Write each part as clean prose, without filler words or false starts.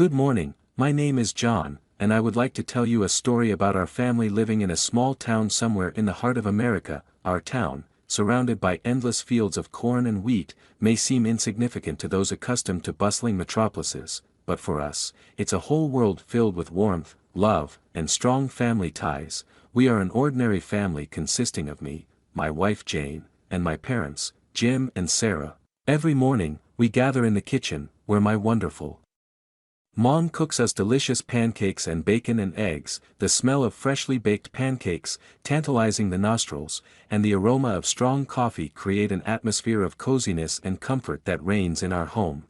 Good morning, my name is John, and I would like to tell you a story about our family living in a small town somewhere in the heart of America. Our town, surrounded by endless fields of corn and wheat, may seem insignificant to those accustomed to bustling metropolises, but for us, it's a whole world filled with warmth, love, and strong family ties. We are an ordinary family consisting of me, my wife Jane, and my parents, Jim and Sarah. Every morning, we gather in the kitchen, where my wonderful Mom cooks us delicious pancakes and bacon and eggs. The smell of freshly baked pancakes, tantalizing the nostrils, and the aroma of strong coffee create an atmosphere of coziness and comfort that reigns in our home.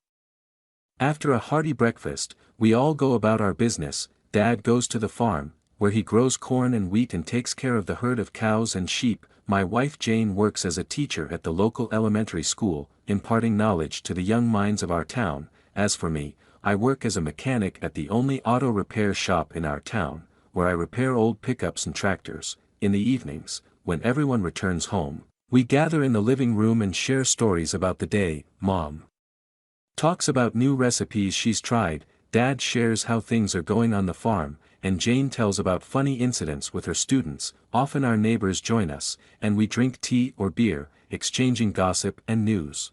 After a hearty breakfast, we all go about our business. Dad goes to the farm, where he grows corn and wheat and takes care of the herd of cows and sheep. My wife Jane works as a teacher at the local elementary school, imparting knowledge to the young minds of our town. As for me, I work as a mechanic at the only auto repair shop in our town, where I repair old pickups and tractors. In the evenings, when everyone returns home, we gather in the living room and share stories about the day. Mom talks about new recipes she's tried, Dad shares how things are going on the farm, and Jane tells about funny incidents with her students. Often our neighbors join us, and we drink tea or beer, exchanging gossip and news.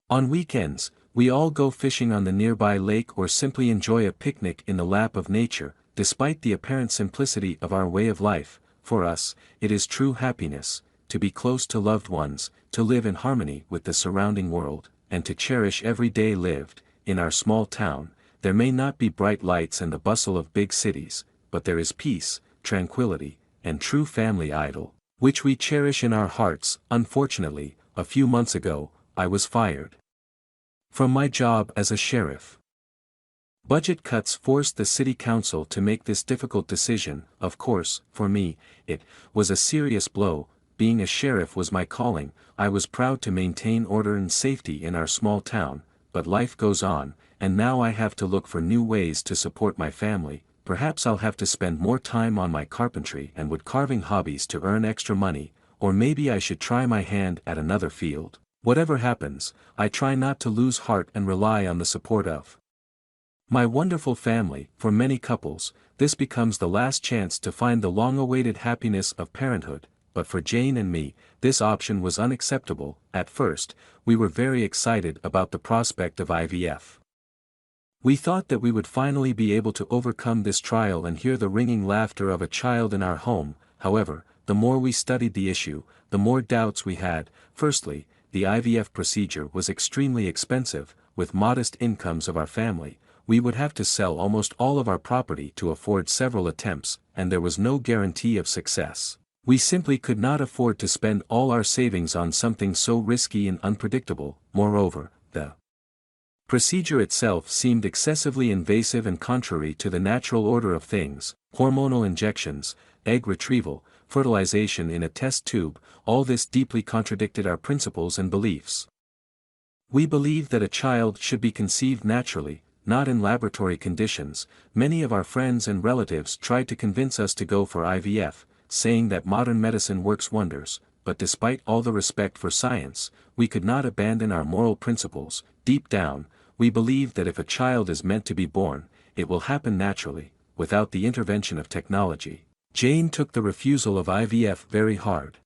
On weekends, we all go fishing on the nearby lake or simply enjoy a picnic in the lap of nature. Despite the apparent simplicity of our way of life, for us, it is true happiness, to be close to loved ones, to live in harmony with the surrounding world, and to cherish every day lived. In our small town, there may not be bright lights and the bustle of big cities, but there is peace, tranquility, and true family idyll, which we cherish in our hearts. Unfortunately, a few months ago, I was fired from my job as a sheriff. Budget cuts forced the city council to make this difficult decision. Of course, for me, it was a serious blow. Being a sheriff was my calling. I was proud to maintain order and safety in our small town, but life goes on, and now I have to look for new ways to support my family. Perhaps I'll have to spend more time on my carpentry and wood carving hobbies to earn extra money, or maybe I should try my hand at another field. Whatever happens, I try not to lose heart and rely on the support of my wonderful family. For many couples, this becomes the last chance to find the long-awaited happiness of parenthood, but for Jane and me, this option was unacceptable. At first, we were very excited about the prospect of IVF. We thought that we would finally be able to overcome this trial and hear the ringing laughter of a child in our home. However, the more we studied the issue, the more doubts we had. Firstly, the IVF procedure was extremely expensive. With modest incomes of our family, we would have to sell almost all of our property to afford several attempts, and there was no guarantee of success. We simply could not afford to spend all our savings on something so risky and unpredictable. Moreover, the procedure itself seemed excessively invasive and contrary to the natural order of things. Hormonal injections, egg retrieval, fertilization in a test tube, all this deeply contradicted our principles and beliefs. We believed that a child should be conceived naturally, not in laboratory conditions. Many of our friends and relatives tried to convince us to go for IVF, saying that modern medicine works wonders, but despite all the respect for science, we could not abandon our moral principles. Deep down, we believe that if a child is meant to be born, it will happen naturally, without the intervention of technology. Jane took the refusal of IVF very hard.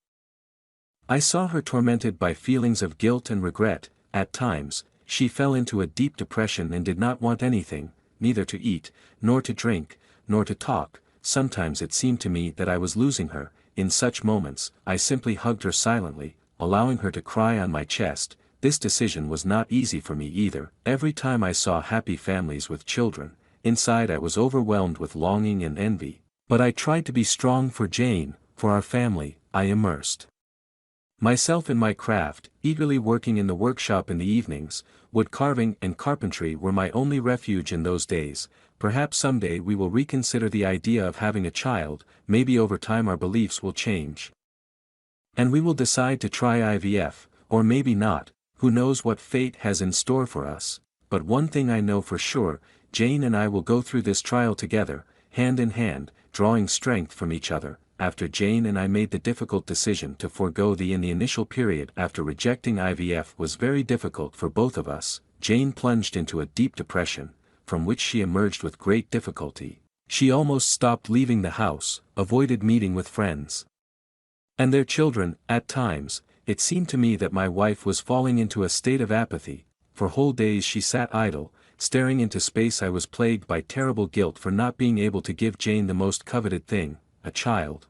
I saw her tormented by feelings of guilt and regret. At times, she fell into a deep depression and did not want anything, neither to eat, nor to drink, nor to talk. Sometimes it seemed to me that I was losing her. In such moments, I simply hugged her silently, allowing her to cry on my chest. This decision was not easy for me either. Every time I saw happy families with children, inside I was overwhelmed with longing and envy. But I tried to be strong for Jane, for our family. I immersed myself in my craft, eagerly working in the workshop in the evenings. Wood carving and carpentry were my only refuge in those days. Perhaps someday we will reconsider the idea of having a child. Maybe over time our beliefs will change, and we will decide to try IVF, or maybe not. Who knows what fate has in store for us? But one thing I know for sure, Jane and I will go through this trial together, hand in hand, drawing strength from each other. After Jane and I made the difficult decision to forego the initial period after rejecting IVF was very difficult for both of us. Jane plunged into a deep depression. from which she emerged with great difficulty. She almost stopped leaving the house, avoided meeting with friends and their children. At times, it seemed to me that my wife was falling into a state of apathy. For whole days she sat idle, staring into space. I was plagued by terrible guilt for not being able to give Jane the most coveted thing, a child.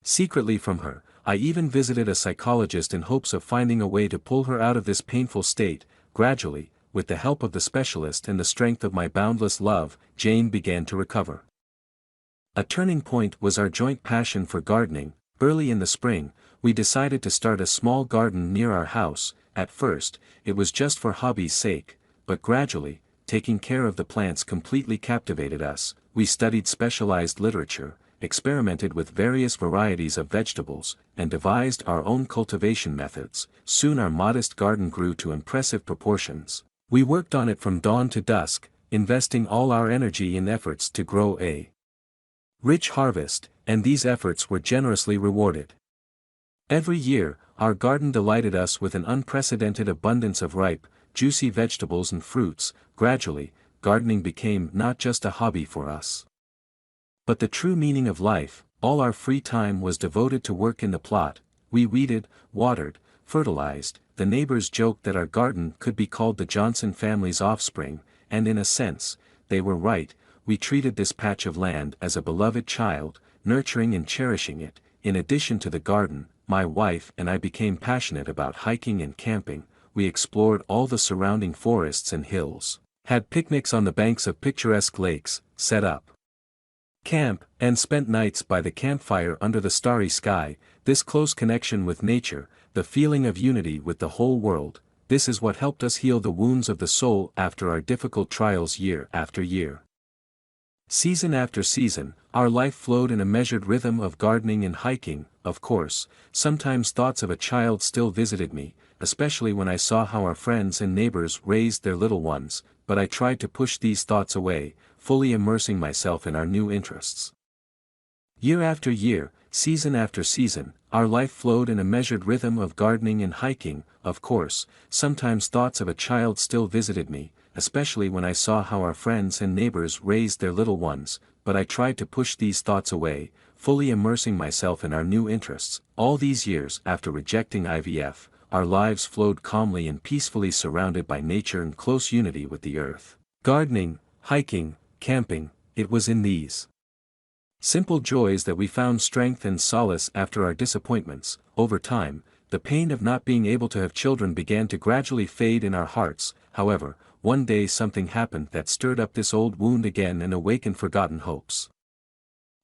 Secretly from her, I even visited a psychologist in hopes of finding a way to pull her out of this painful state. Gradually, with the help of the specialist and the strength of my boundless love, Jane began to recover. A turning point was our joint passion for gardening. Early in the spring, we decided to start a small garden near our house. At first, it was just for hobby's sake, but gradually, taking care of the plants completely captivated us. We studied specialized literature, experimented with various varieties of vegetables, and devised our own cultivation methods. Soon our modest garden grew to impressive proportions. We worked on it from dawn to dusk, investing all our energy in efforts to grow a rich harvest, and these efforts were generously rewarded. Every year, our garden delighted us with an unprecedented abundance of ripe, juicy vegetables and fruits. Gradually, gardening became not just a hobby for us, but the true meaning of life. All our free time was devoted to work in the plot. We weeded, watered, fertilized. The neighbors joked that our garden could be called the Johnson family's offspring, and in a sense, they were right. We treated this patch of land as a beloved child, nurturing and cherishing it. In addition to the garden, my wife and I became passionate about hiking and camping. We explored all the surrounding forests and hills, had picnics on the banks of picturesque lakes, set up camp, and spent nights by the campfire under the starry sky. This close connection with nature, the feeling of unity with the whole world, this is what helped us heal the wounds of the soul after our difficult trials year after year. Season after season, our life flowed in a measured rhythm of gardening and hiking. Of course, sometimes thoughts of a child still visited me, especially when I saw how our friends and neighbors raised their little ones, but I tried to push these thoughts away, fully immersing myself in our new interests. Year after year, season after season, our life flowed in a measured rhythm of gardening and hiking. Of course, sometimes thoughts of a child still visited me, especially when I saw how our friends and neighbors raised their little ones, but I tried to push these thoughts away, fully immersing myself in our new interests. All these years after rejecting IVF, our lives flowed calmly and peacefully, surrounded by nature and close unity with the earth. Gardening, hiking, camping, it was in these simple joys that we found strength and solace after our disappointments. Over time, the pain of not being able to have children began to gradually fade in our hearts. However, one day something happened that stirred up this old wound again and awakened forgotten hopes.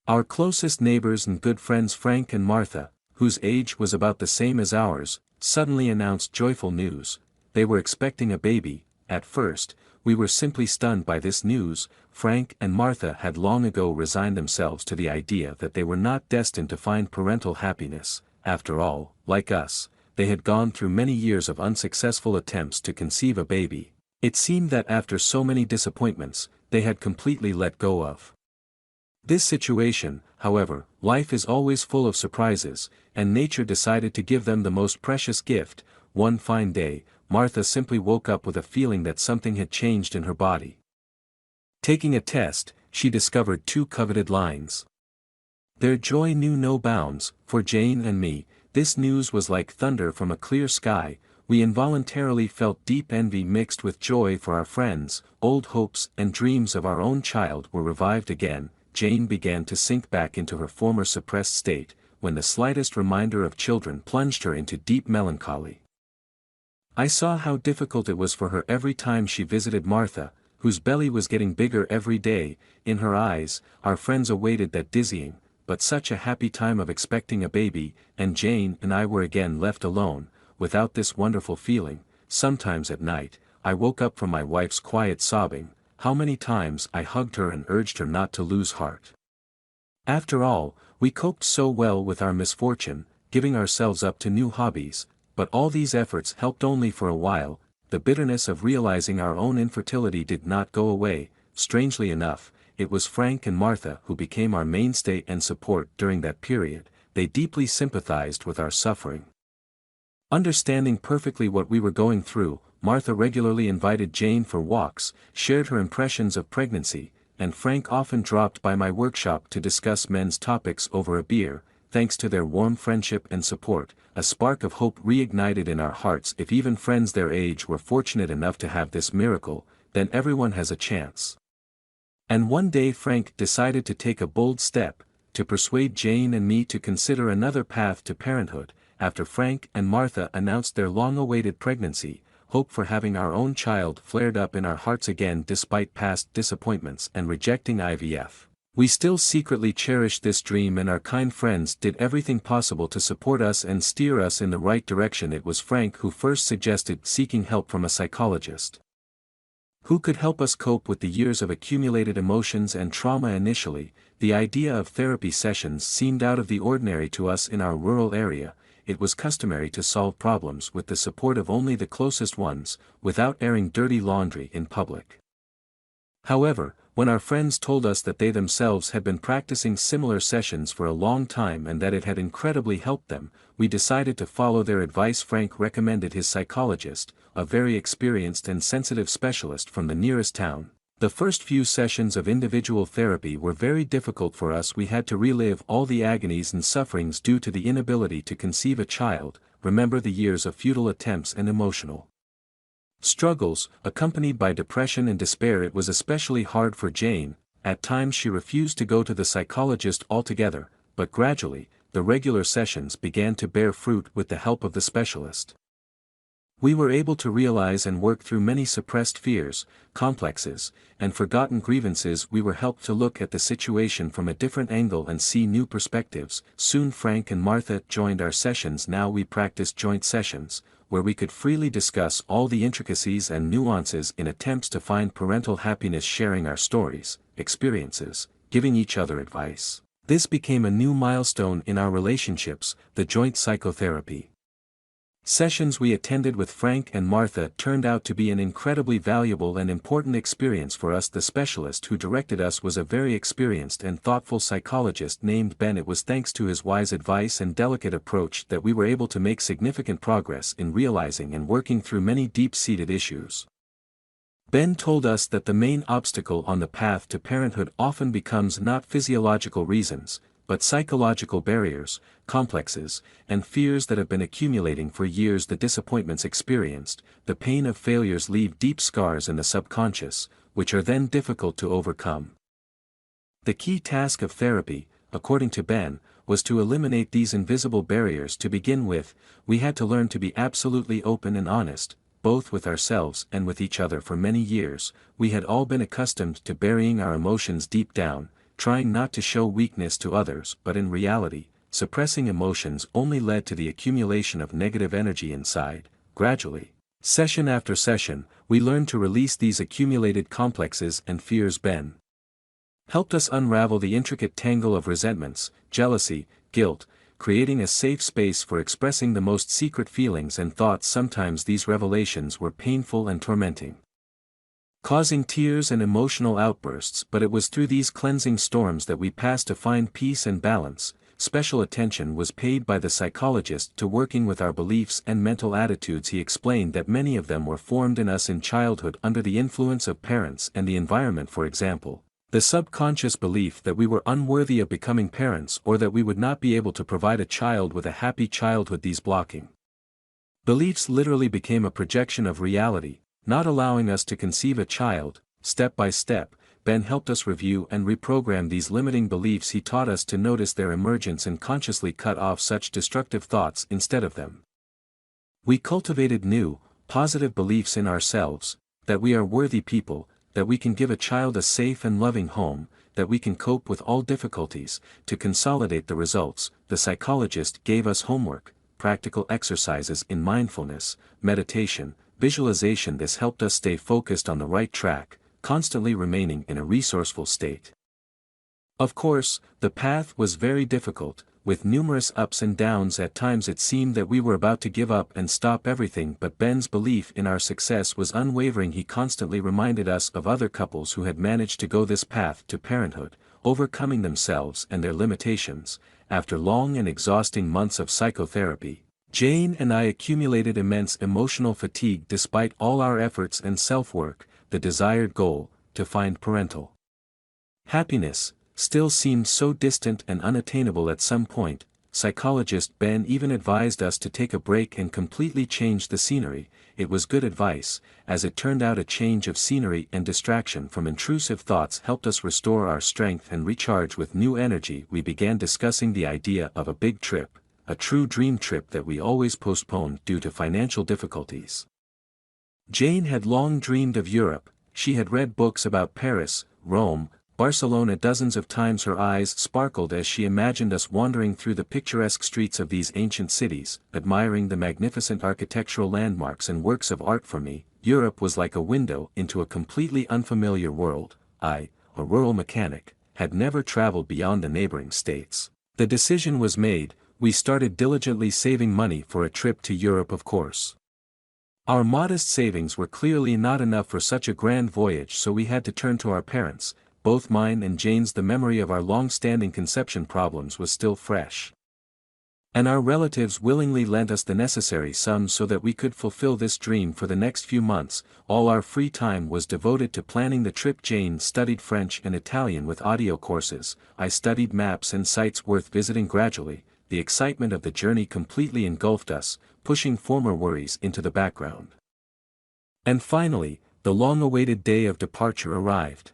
Our closest neighbors and good friends Frank and Martha, whose age was about the same as ours, suddenly announced joyful news. They were expecting a baby. At first, we were simply stunned by this news. Frank and Martha had long ago resigned themselves to the idea that they were not destined to find parental happiness. After all, like us, they had gone through many years of unsuccessful attempts to conceive a baby. It seemed that after so many disappointments, they had completely let go of this situation. However, life is always full of surprises, and nature decided to give them the most precious gift. One fine day, Martha simply woke up with a feeling that something had changed in her body. Taking a test, she discovered 2 coveted lines. Their joy knew no bounds. For Jane and me, this news was like thunder from a clear sky. We involuntarily felt deep envy mixed with joy for our friends. Old hopes and dreams of our own child were revived again. Jane began to sink back into her former suppressed state, when the slightest reminder of children plunged her into deep melancholy. I saw how difficult it was for her every time she visited Martha, whose belly was getting bigger every day. In her eyes, our friends awaited that dizzying, but such a happy time of expecting a baby, and Jane and I were again left alone, without this wonderful feeling. Sometimes at night, I woke up from my wife's quiet sobbing. How many times I hugged her and urged her not to lose heart. After all, we coped so well with our misfortune, giving ourselves up to new hobbies, but all these efforts helped only for a while. The bitterness of realizing our own infertility did not go away. Strangely enough, it was Frank and Martha who became our mainstay and support during that period. They deeply sympathized with our suffering. Understanding perfectly what we were going through, Martha regularly invited Jane for walks, shared her impressions of pregnancy, and Frank often dropped by my workshop to discuss men's topics over a beer. Thanks to their warm friendship and support, a spark of hope reignited in our hearts. If even friends their age were fortunate enough to have this miracle, then everyone has a chance. And one day Frank decided to take a bold step, to persuade Jane and me to consider another path to parenthood. After Frank and Martha announced their long-awaited pregnancy, hope for having our own child flared up in our hearts again despite past disappointments and rejecting IVF. We still secretly cherished this dream, and our kind friends did everything possible to support us and steer us in the right direction. It was Frank who first suggested seeking help from a psychologist who could help us cope with the years of accumulated emotions and trauma. Initially, the idea of therapy sessions seemed out of the ordinary to us. In our rural area, it was customary to solve problems with the support of only the closest ones, without airing dirty laundry in public. However, when our friends told us that they themselves had been practicing similar sessions for a long time and that it had incredibly helped them, we decided to follow their advice. Frank recommended his psychologist, a very experienced and sensitive specialist from the nearest town. The first few sessions of individual therapy were very difficult for us. We had to relive all the agonies and sufferings due to the inability to conceive a child, remember the years of futile attempts and emotional struggles, accompanied by depression and despair. It was especially hard for Jane. At times she refused to go to the psychologist altogether, but gradually, the regular sessions began to bear fruit with the help of the specialist. We were able to realize and work through many suppressed fears, complexes, and forgotten grievances. We were helped to look at the situation from a different angle and see new perspectives. Soon Frank and Martha joined our sessions. Now we practiced joint sessions, where we could freely discuss all the intricacies and nuances in attempts to find parental happiness, sharing our stories, experiences, giving each other advice. This became a new milestone in our relationships, the joint psychotherapy sessions we attended with Frank and Martha turned out to be an incredibly valuable and important experience for us. The specialist who directed us was a very experienced and thoughtful psychologist named Ben. It was thanks to his wise advice and delicate approach that we were able to make significant progress in realizing and working through many deep-seated issues. Ben told us that the main obstacle on the path to parenthood often becomes not physiological reasons, but psychological barriers, complexes, and fears that have been accumulating for years. The disappointments experienced, the pain of failures leave deep scars in the subconscious, which are then difficult to overcome. The key task of therapy, according to Ben, was to eliminate these invisible barriers. To begin with, we had to learn to be absolutely open and honest, both with ourselves and with each other. For many years, we had all been accustomed to burying our emotions deep down, trying not to show weakness to others, but in reality, suppressing emotions only led to the accumulation of negative energy inside. Gradually, session after session, we learned to release these accumulated complexes and fears. Ben helped us unravel the intricate tangle of resentments, jealousy, guilt, creating a safe space for expressing the most secret feelings and thoughts. Sometimes these revelations were painful and tormenting, causing tears and emotional outbursts, but it was through these cleansing storms that we passed to find peace and balance. Special attention was paid by the psychologist to working with our beliefs and mental attitudes. He explained that many of them were formed in us in childhood under the influence of parents and the environment. For example, the subconscious belief that we were unworthy of becoming parents or that we would not be able to provide a child with a happy childhood. These blocking beliefs literally became a projection of reality, not allowing us to conceive a child. Step by step, Ben helped us review and reprogram these limiting beliefs. He taught us to notice their emergence and consciously cut off such destructive thoughts instead of them. We cultivated new, positive beliefs in ourselves, that we are worthy people, that we can give a child a safe and loving home, that we can cope with all difficulties. To consolidate the results, the psychologist gave us homework, practical exercises in mindfulness, meditation, visualization. This helped us stay focused on the right track, constantly remaining in a resourceful state. Of course, the path was very difficult, with numerous ups and downs. At times it seemed that we were about to give up and stop everything, but Ben's belief in our success was unwavering. He constantly reminded us of other couples who had managed to go this path to parenthood, overcoming themselves and their limitations. After long and exhausting months of psychotherapy, Jane and I accumulated immense emotional fatigue despite all our efforts and self-work. The desired goal, to find parental happiness, still seemed so distant and unattainable at some point. Psychologist Ben even advised us to take a break and completely change the scenery. It was good advice, as it turned out a change of scenery and distraction from intrusive thoughts helped us restore our strength and recharge with new energy. We began discussing the idea of a big trip, a true dream trip that we always postponed due to financial difficulties. Jane had long dreamed of Europe. She had read books about Paris, Rome, Barcelona dozens of times. Her eyes sparkled as she imagined us wandering through the picturesque streets of these ancient cities, admiring the magnificent architectural landmarks and works of art. For me, Europe was like a window into a completely unfamiliar world. I, a rural mechanic, had never traveled beyond the neighboring states. The decision was made. We started diligently saving money for a trip to Europe, of course. Our modest savings were clearly not enough for such a grand voyage, so we had to turn to our parents. Both mine and Jane's. The memory of our long-standing conception problems was still fresh. And our relatives willingly lent us the necessary sums so that we could fulfill this dream. For the next few months, all our free time was devoted to planning the trip. Jane studied French and Italian with audio courses. I studied maps and sites worth visiting. Gradually, the excitement of the journey completely engulfed us, pushing former worries into the background. And finally, the long-awaited day of departure arrived.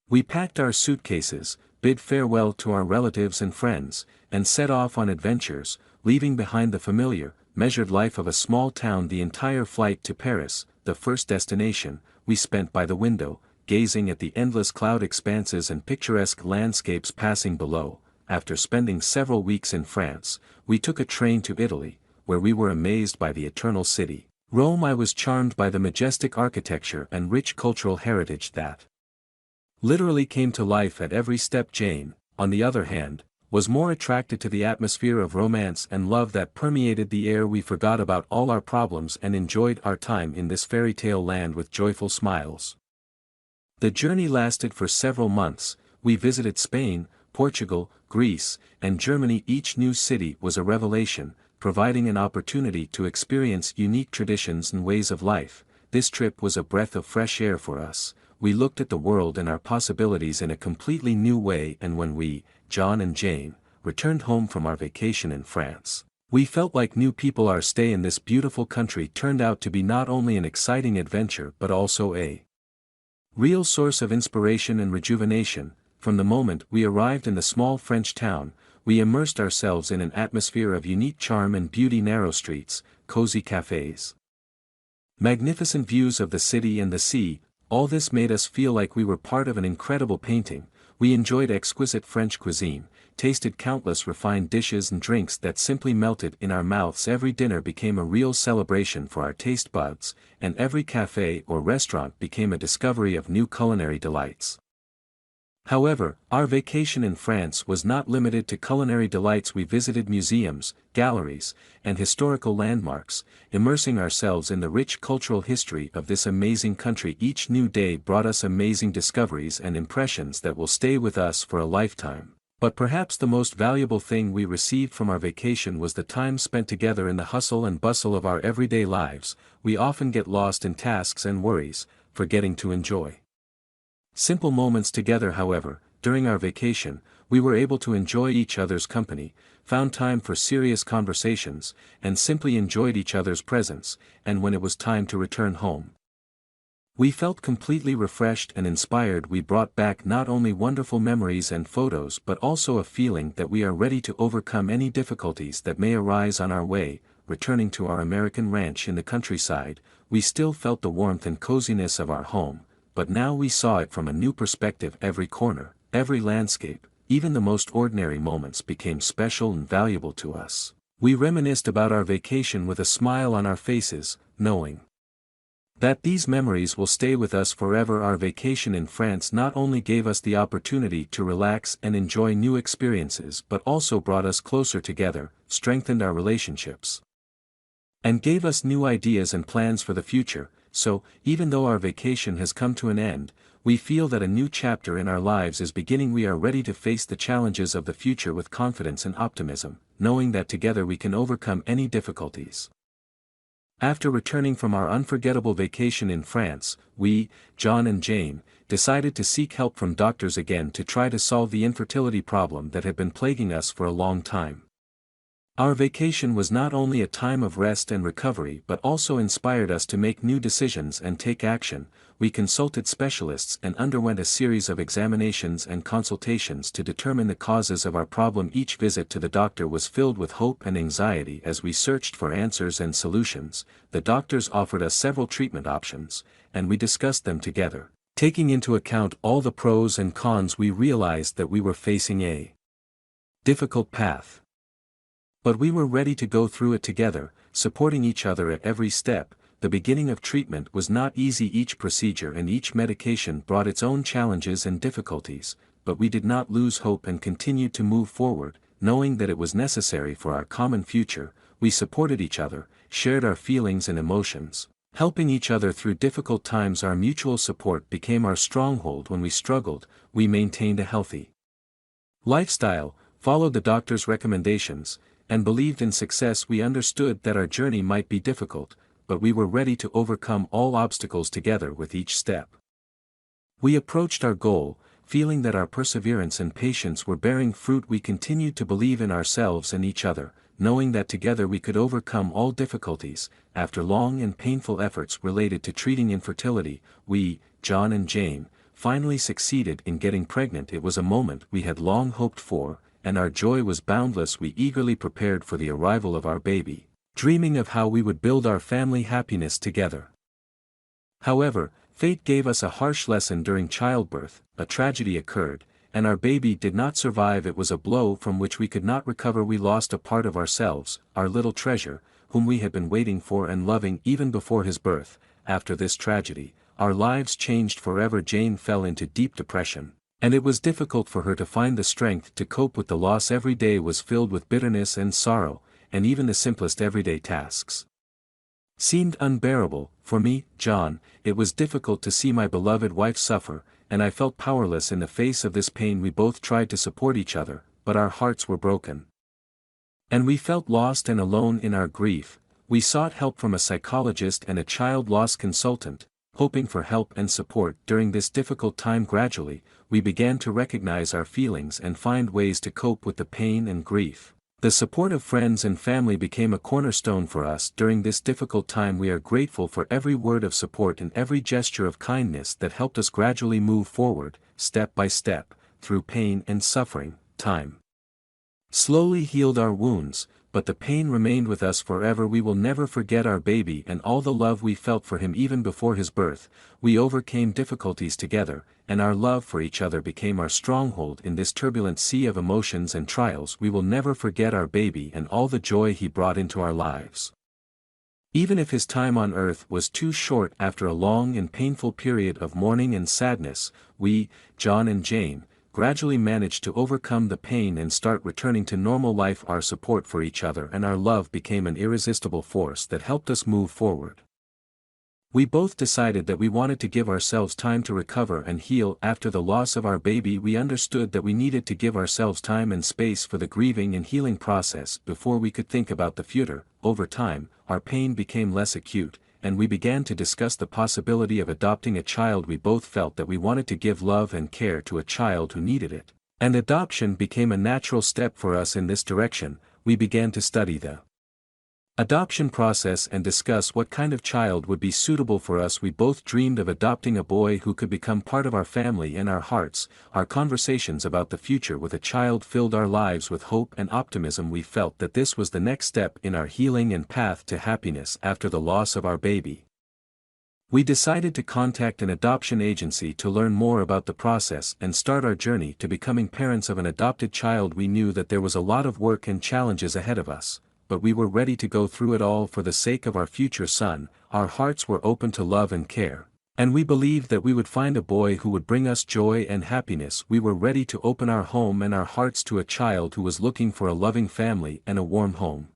We packed our suitcases, bid farewell to our relatives and friends, and set off on adventures, leaving behind the familiar, measured life of a small town. The entire flight to Paris, the first destination, we spent by the window, gazing at the endless cloud expanses and picturesque landscapes passing below. After spending several weeks in France, we took a train to Italy, where we were amazed by the Eternal City. Rome. I was charmed by the majestic architecture and rich cultural heritage that literally came to life at every step. Jane, on the other hand, was more attracted to the atmosphere of romance and love that permeated the air. We forgot about all our problems and enjoyed our time in this fairy tale land with joyful smiles. The journey lasted for several months. We visited Spain, Portugal, Greece, and Germany. Each new city was a revelation, providing an opportunity to experience unique traditions and ways of life. This trip was a breath of fresh air for us. We looked at the world and our possibilities in a completely new way, and when we, John and Jane, returned home from our vacation in France, we felt like new people. Our stay in this beautiful country turned out to be not only an exciting adventure but also a real source of inspiration and rejuvenation. From the moment we arrived in the small French town, we immersed ourselves in an atmosphere of unique charm and beauty. Narrow streets, cozy cafes, magnificent views of the city and the sea, all this made us feel like we were part of an incredible painting. We enjoyed exquisite French cuisine, tasted countless refined dishes and drinks that simply melted in our mouths. Every dinner became a real celebration for our taste buds, and every cafe or restaurant became a discovery of new culinary delights. However, our vacation in France was not limited to culinary delights. We visited museums, galleries, and historical landmarks, immersing ourselves in the rich cultural history of this amazing country. Each new day brought us amazing discoveries and impressions that will stay with us for a lifetime. But perhaps the most valuable thing we received from our vacation was the time spent together. In the hustle and bustle of our everyday lives, we often get lost in tasks and worries, forgetting to enjoy simple moments together. However, during our vacation, we were able to enjoy each other's company, found time for serious conversations, and simply enjoyed each other's presence. And when it was time to return home, we felt completely refreshed and inspired. We brought back not only wonderful memories and photos but also a feeling that we are ready to overcome any difficulties that may arise on our way. Returning to our American ranch in the countryside, we still felt the warmth and coziness of our home, but now we saw it from a new perspective. Every corner, every landscape, even the most ordinary moments became special and valuable to us. We reminisced about our vacation with a smile on our faces, knowing that these memories will stay with us forever. Our vacation in France not only gave us the opportunity to relax and enjoy new experiences but also brought us closer together, strengthened our relationships, and gave us new ideas and plans for the future. So, even though our vacation has come to an end, we feel that a new chapter in our lives is beginning. We are ready to face the challenges of the future with confidence and optimism, knowing that together we can overcome any difficulties. After returning from our unforgettable vacation in France, we, John and Jane, decided to seek help from doctors again to try to solve the infertility problem that had been plaguing us for a long time. Our vacation was not only a time of rest and recovery but also inspired us to make new decisions and take action. We consulted specialists and underwent a series of examinations and consultations to determine the causes of our problem. Each visit to the doctor was filled with hope and anxiety as we searched for answers and solutions. The doctors offered us several treatment options, and we discussed them together. Taking into account all the pros and cons, we realized that we were facing a difficult path. But we were ready to go through it together, supporting each other at every step. The beginning of treatment was not easy. Each procedure and each medication brought its own challenges and difficulties, but we did not lose hope and continued to move forward, knowing that it was necessary for our common future. We supported each other, shared our feelings and emotions, helping each other through difficult times. Our mutual support became our stronghold. When we struggled, we maintained a healthy lifestyle, followed the doctor's recommendations, and believed in success. We understood that our journey might be difficult, but we were ready to overcome all obstacles together. With each step we approached our goal, feeling that our perseverance and patience were bearing fruit. We continued to believe in ourselves and each other, knowing that together we could overcome all difficulties. After long and painful efforts related to treating infertility, we, John and Jane, finally succeeded in getting pregnant. It was a moment we had long hoped for, and our joy was boundless. We eagerly prepared for the arrival of our baby, dreaming of how we would build our family happiness together. However, fate gave us a harsh lesson during childbirth. A tragedy occurred, and our baby did not survive. It was a blow from which we could not recover. We lost a part of ourselves, our little treasure, whom we had been waiting for and loving even before his birth. After this tragedy, our lives changed forever. Jane fell into deep depression, and it was difficult for her to find the strength to cope with the loss. Every day was filled with bitterness and sorrow, and even the simplest everyday tasks seemed unbearable. For me, John, it was difficult to see my beloved wife suffer, and I felt powerless in the face of this pain. We both tried to support each other, but our hearts were broken, and we felt lost and alone in our grief. We sought help from a psychologist and a child loss consultant, hoping for help and support during this difficult time. Gradually, we began to recognize our feelings and find ways to cope with the pain and grief. The support of friends and family became a cornerstone for us during this difficult time. We are grateful for every word of support and every gesture of kindness that helped us gradually move forward, step by step, through pain and suffering. Time slowly healed our wounds, but the pain remained with us forever. We will never forget our baby and all the love we felt for him even before his birth. We overcame difficulties together, and our love for each other became our stronghold in this turbulent sea of emotions and trials. We will never forget our baby and all the joy he brought into our lives. Even if his time on earth was too short. After a long and painful period of mourning and sadness, we, John and Jane, gradually managed to overcome the pain and start returning to normal life. Our support for each other and our love became an irresistible force that helped us move forward. We both decided that we wanted to give ourselves time to recover and heal. After the loss of our baby, we understood that we needed to give ourselves time and space for the grieving and healing process before we could think about the future. Over time, our pain became less acute, and we began to discuss the possibility of adopting a child. We both felt that we wanted to give love and care to a child who needed it, and adoption became a natural step for us in this direction. We began to study the adoption process and discuss what kind of child would be suitable for us. We both dreamed of adopting a boy who could become part of our family and our hearts. Our conversations about the future with a child filled our lives with hope and optimism. We felt that this was the next step in our healing and path to happiness. After the loss of our baby, we decided to contact an adoption agency to learn more about the process and start our journey to becoming parents of an adopted child. We knew that there was a lot of work and challenges ahead of us, but we were ready to go through it all for the sake of our future son. Our hearts were open to love and care, and we believed that we would find a boy who would bring us joy and happiness. We were ready to open our home and our hearts to a child who was looking for a loving family and a warm home.